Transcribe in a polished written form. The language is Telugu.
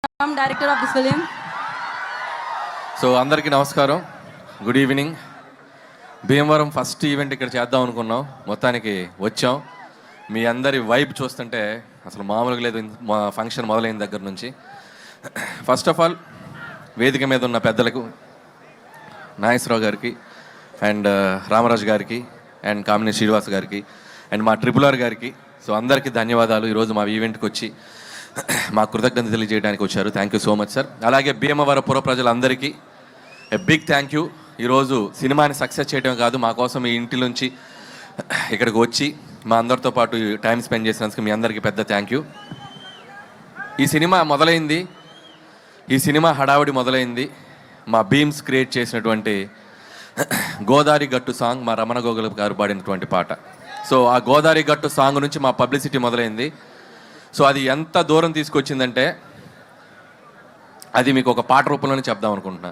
I'm director of this film. So అందరికీ నమస్కారం, good evening. Bhimavaram first event ఇక్కడ చేద్దాం అనుకున్నాం, మొత్తానికి వచ్చాం. మీ అందరి వైబ్ చూస్తుంటే అసలు మామూలుగా లేదు మా ఫంక్షన్ మొదలైన దగ్గర నుంచి. ఫస్ట్ ఆఫ్ ఆల్ వేదిక మీద ఉన్న పెద్దలకు, నాగేశ్వరరావు గారికి అండ్ రామరాజు గారికి అండ్ కామినేని శ్రీనివాస్ గారికి అండ్ మా RRR గారికి, సో అందరికీ ధన్యవాదాలు. ఈరోజు మా ఈవెంట్కి వచ్చి మా కృతజ్ఞత తెలియజేయడానికి వచ్చారు. Thank you so much sir. అలాగే భీమవరం పుర ప్రజలందరికీ బిగ్ థ్యాంక్ యూ. ఈరోజు సినిమాని సక్సెస్ చేయడం కాదు, మా కోసం మీ ఇంటి నుంచి ఇక్కడికి వచ్చి మా అందరితో పాటు టైం స్పెండ్ చేసినందుకు మీ అందరికీ పెద్ద థ్యాంక్ యూ. ఈ సినిమా మొదలైంది, ఈ సినిమా హడావుడి మొదలైంది మా బీమ్స్ క్రియేట్ చేసినటువంటి గోదావరి గట్టు సాంగ్, మా రమణ గోగుల గారు పాడినటువంటి పాట. సో ఆ గోదావరి గట్టు సాంగ్ నుంచి మా పబ్లిసిటీ మొదలైంది. సో అది ఎంత దూరం తీసుకొచ్చిందంటే అది మీకు ఒక పాట రూపంలోనే చెప్దాం అనుకుంటున్నా.